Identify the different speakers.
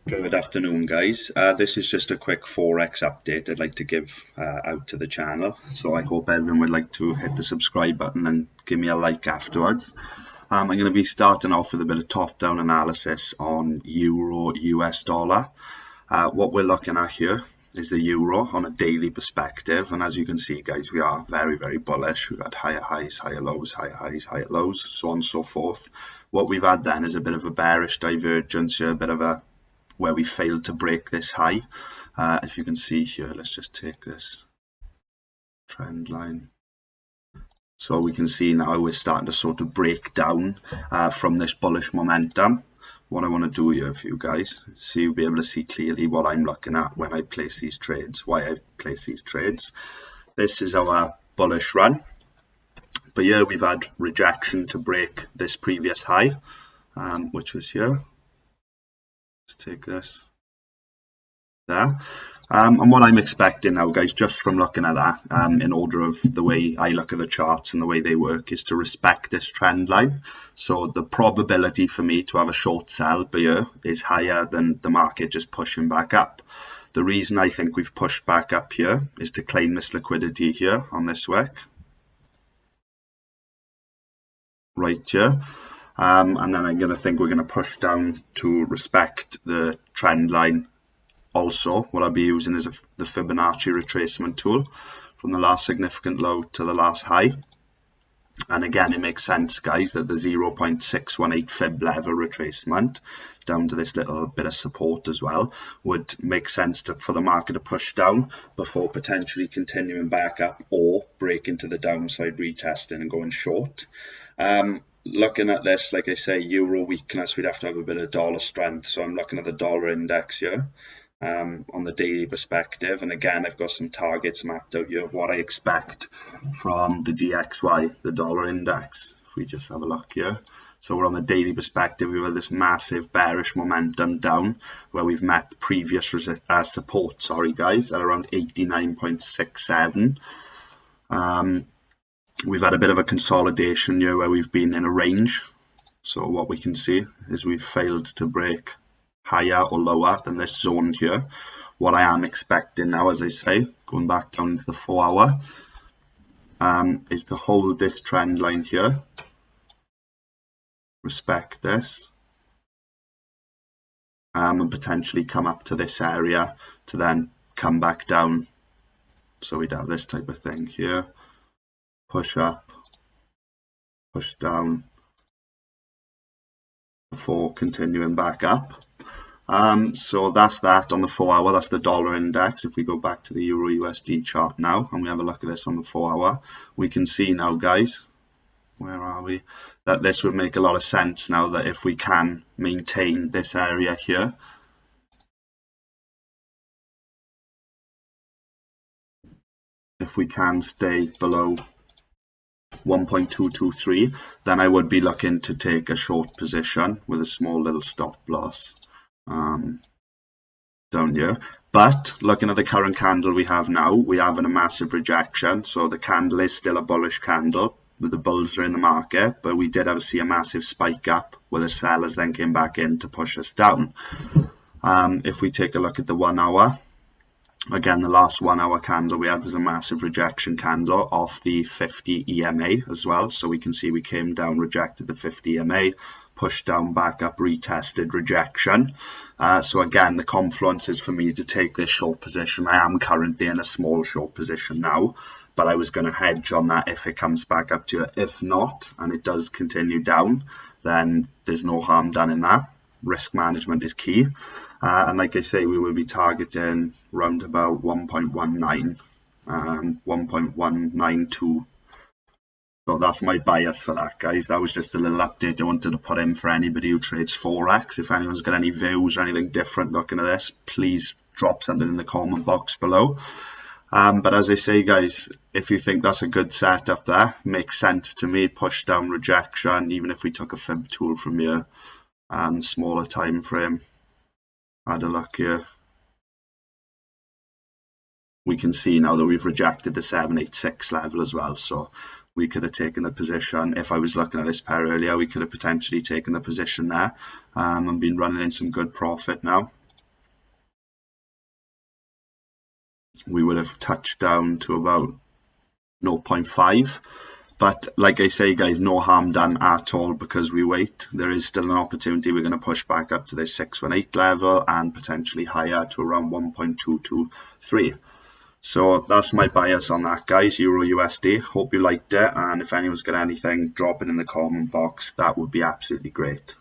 Speaker 1: Good afternoon, guys. This is just a quick Forex update I'd like to give out to the channel. So I hope everyone would like to hit the subscribe button and give me a like afterwards. I'm going to be starting off with a bit of top-down analysis on Euro US dollar. What we're looking at here is the euro on a daily perspective, and as you can see, guys, we are very, very bullish. We've had higher highs, higher lows, higher highs, higher lows, so on and so forth. What we've had then is a bit of a bearish divergence here, a bit of a where we failed to break this high. If you can see here, let's just take this trend line. So we can see now we're starting to sort of break down from this bullish momentum. What I want to do here for you guys, so you'll be able to see clearly what I'm looking at when I place these trades, why I place these trades. This is our bullish run, but here we've had rejection to break this previous high, which was here. Let's take this there. And what I'm expecting now, guys, just from looking at that, in order of the way I look at the charts and the way they work, is to respect this trend line. So the probability for me to have a short sell here is higher than the market just pushing back up. The reason I think we've pushed back up here is to claim this liquidity here on this wick, right here. And then I'm going to think we're going to push down to respect the trend line. Also, what I'll be using is the Fibonacci retracement tool from the last significant low to the last high. And again, it makes sense, guys, that the 0.618 fib level retracement down to this little bit of support as well would make sense for the market to push down before potentially continuing back up or breaking to the downside, retesting and going short. Looking at this, like I say, euro weakness, we'd have to have a bit of dollar strength. So I'm looking at the dollar index here. On the daily perspective, and again I've got some targets mapped out here of what I expect from the DXY, the dollar index. If we just have a look here, so we're on the daily perspective. We have this massive bearish momentum down where we've met previous support, guys, at around 89.67. We've had a bit of a consolidation here where we've been in a range. So what we can see is we've failed to break higher or lower than this zone here. What I am expecting now, as I say, going back down to the 4 hour, is to hold this trend line here, respect this, and potentially come up to this area to then come back down. So we'd have this type of thing here, push up, push down, before continuing back up. So that's that on the 4 hour. That's the dollar index. If we go back to the Euro USD chart now and we have a look at this on the 4 hour, we can see now, guys, where are we, that this would make a lot of sense now, that if we can maintain this area here, if we can stay below 1.223, then I would be looking to take a short position with a small little stop loss down here. But looking at the current candle we have now, we have a massive rejection. So the candle is still a bullish candle with the bulls are in the market, but we did see a massive spike up where the sellers then came back in to push us down. If we take a look at the 1 hour, again, the last 1 hour candle we had was a massive rejection candle off the 50 EMA as well. So we can see we came down, rejected the 50 EMA, pushed down, back up, retested, rejection. So again, the confluence is for me to take this short position. I am currently in a small short position now, but I was going to hedge on that if it comes back up to it. If not, and it does continue down, then there's no harm done in that. Risk management is key. And like I say, we will be targeting around about 1.19, 1.192. So that's my bias for that, guys. That was just a little update I wanted to put in for anybody who trades Forex. If anyone's got any views or anything different looking at this, please drop something in the comment box below. But as I say, guys, if you think that's a good setup there, makes sense to me, push down, rejection, even if we took a fib tool from here and smaller time frame. Had a look here. We can see now that we've rejected the 786 level as well. So we could have taken the position. If I was looking at this pair earlier, we could have potentially taken the position there and been running in some good profit now. we would have touched down to about 0.5. But like I say, guys, no harm done at all because we wait. There is still an opportunity. We're going to push back up to this 618 level and potentially higher to around 1.223. So that's my bias on that, guys. Euro USD. Hope you liked it. And if anyone's got anything, drop it in the comment box. That would be absolutely great.